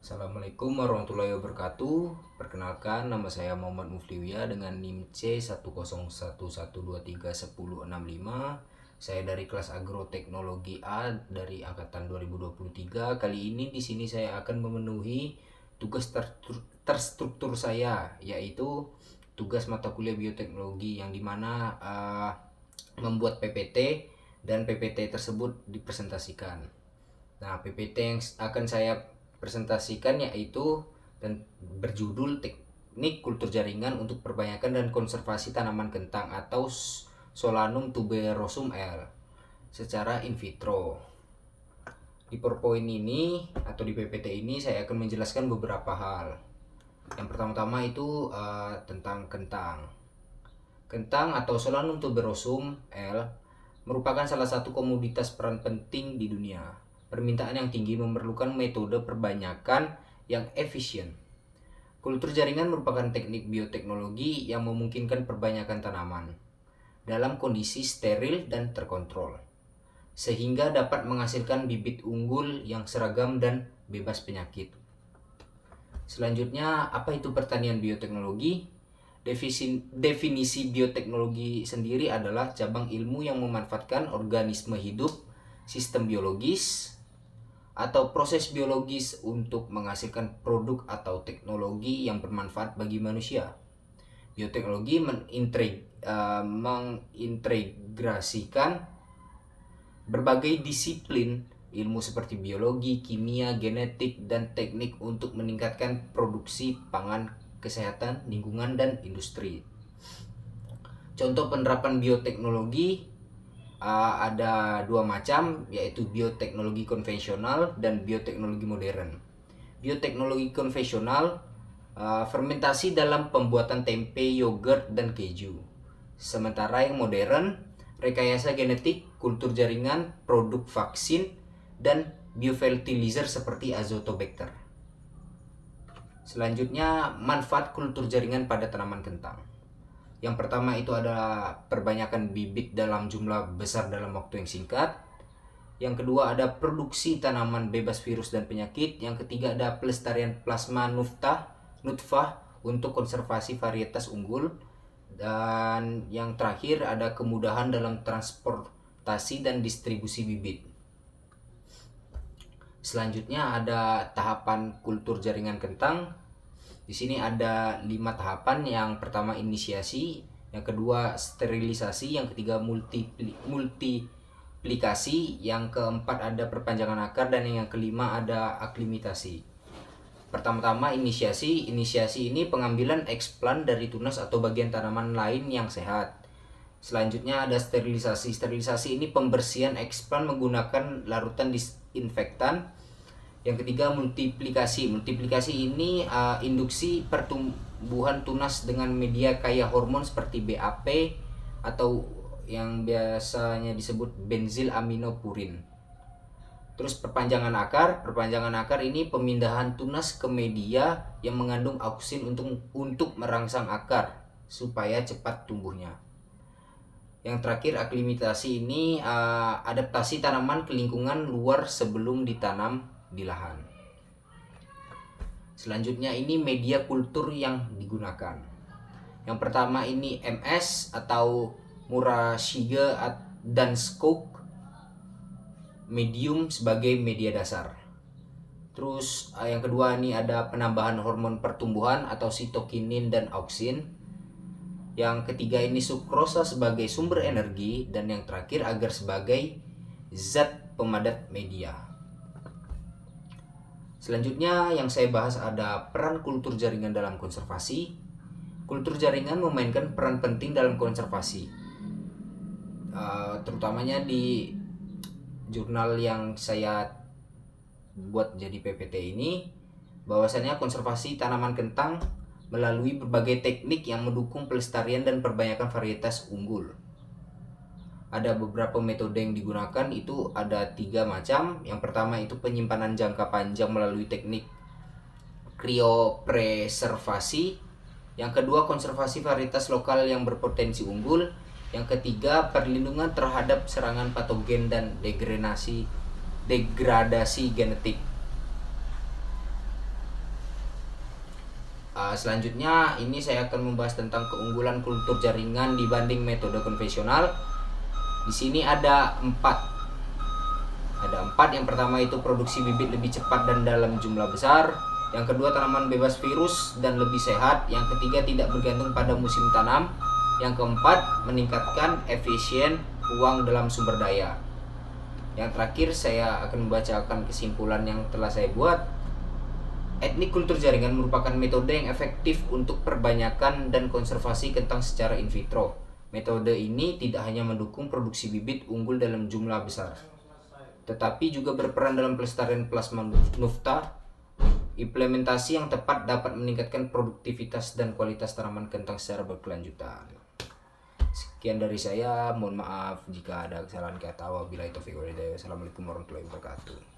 Assalamualaikum warahmatullahi wabarakatuh. Perkenalkan, nama saya Muhammad Mufliwia dengan NIM C10111231065. Saya dari kelas Agroteknologi A dari angkatan 2023. Kali ini di sini saya akan memenuhi tugas terstruktur saya, yaitu tugas mata kuliah bioteknologi yang dimana membuat PPT dan PPT tersebut dipresentasikan. Nah, PPT yang akan saya presentasikan yaitu dan berjudul Teknik Kultur Jaringan untuk Perbanyakan dan Konservasi Tanaman Kentang atau Solanum tuberosum L secara in vitro. Di PowerPoint ini atau di PPT ini saya akan menjelaskan beberapa hal. Yang pertama-tama itu tentang kentang. Kentang atau Solanum tuberosum L merupakan salah satu komoditas peran penting di dunia. Permintaan yang tinggi memerlukan metode perbanyakan yang efisien. Kultur jaringan merupakan teknik bioteknologi yang memungkinkan perbanyakan tanaman dalam kondisi steril dan terkontrol, sehingga dapat menghasilkan bibit unggul yang seragam dan bebas penyakit. Selanjutnya, apa itu pertanian bioteknologi? Definisi bioteknologi sendiri adalah cabang ilmu yang memanfaatkan organisme hidup, sistem biologis, atau proses biologis untuk menghasilkan produk atau teknologi yang bermanfaat bagi manusia. Bioteknologi mengintegrasikan berbagai disiplin ilmu seperti biologi, kimia, genetik, dan teknik untuk meningkatkan produksi pangan, kesehatan, lingkungan, dan industri. Contoh penerapan bioteknologi ada dua macam, yaitu bioteknologi konvensional dan bioteknologi modern. Bioteknologi konvensional fermentasi dalam pembuatan tempe, yogurt, dan keju. Sementara yang modern, rekayasa genetik, kultur jaringan, produk vaksin, dan biofertilizer seperti azotobacter. Selanjutnya, manfaat kultur jaringan pada tanaman kentang. Yang pertama itu adalah perbanyakan bibit dalam jumlah besar dalam waktu yang singkat. Yang kedua ada produksi tanaman bebas virus dan penyakit. Yang ketiga ada pelestarian plasma nutfah untuk konservasi varietas unggul. Dan yang terakhir ada kemudahan dalam transportasi dan distribusi bibit. Selanjutnya ada tahapan kultur jaringan kentang. Di sini ada 5 tahapan. Yang pertama inisiasi, yang kedua sterilisasi, yang ketiga multiplikasi, yang keempat ada perpanjangan akar, dan yang kelima ada aklimatasi. Pertama-tama inisiasi. Inisiasi ini pengambilan eksplan dari tunas atau bagian tanaman lain yang sehat. Selanjutnya ada sterilisasi. Sterilisasi ini pembersihan eksplan menggunakan larutan disinfektan. Yang ketiga multiplikasi. Multiplikasi ini induksi pertumbuhan tunas dengan media kaya hormon seperti BAP atau yang biasanya disebut benzil aminopurin. Terus perpanjangan akar. Perpanjangan akar ini pemindahan tunas ke media yang mengandung auksin untuk merangsang akar supaya cepat tumbuhnya. Yang terakhir aklimatasi ini adaptasi tanaman ke lingkungan luar sebelum ditanam di lahan. Selanjutnya ini media kultur yang digunakan. Yang pertama ini MS atau Murashige dan Skook medium sebagai media dasar. Terus yang kedua ini ada penambahan hormon pertumbuhan atau sitokinin dan auksin. Yang ketiga ini sukrosa sebagai sumber energi, dan yang terakhir agar sebagai zat pemadat media. Selanjutnya yang saya bahas ada peran kultur jaringan dalam konservasi. Kultur jaringan memainkan peran penting dalam konservasi, terutamanya di jurnal yang saya buat jadi PPT ini, bahwasanya konservasi tanaman kentang melalui berbagai teknik yang mendukung pelestarian dan perbanyakan varietas unggul. Ada beberapa metode yang digunakan, itu ada 3 macam. Yang pertama itu penyimpanan jangka panjang melalui teknik cryopreservasi. Yang kedua konservasi varietas lokal yang berpotensi unggul. Yang ketiga perlindungan terhadap serangan patogen dan degradasi genetik. Selanjutnya ini saya akan membahas tentang keunggulan kultur jaringan dibanding metode konvensional. Di sini ada empat. Yang pertama itu produksi bibit lebih cepat dan dalam jumlah besar. Yang kedua, tanaman bebas virus dan lebih sehat. Yang ketiga, tidak bergantung pada musim tanam. Yang keempat, meningkatkan efisien uang dalam sumber daya. Yang terakhir, saya akan membacakan kesimpulan yang telah saya buat. Etnik kultur jaringan merupakan metode yang efektif untuk perbanyakan dan konservasi kentang secara in vitro. Metode ini tidak hanya mendukung produksi bibit unggul dalam jumlah besar, tetapi juga berperan dalam pelestarian plasma nufta. Implementasi yang tepat dapat meningkatkan produktivitas dan kualitas tanaman kentang secara berkelanjutan. Sekian dari saya, mohon maaf jika ada kesalahan kata. Wabillahi taufiq wal hidayah. Wassalamualaikum warahmatullahi wabarakatuh.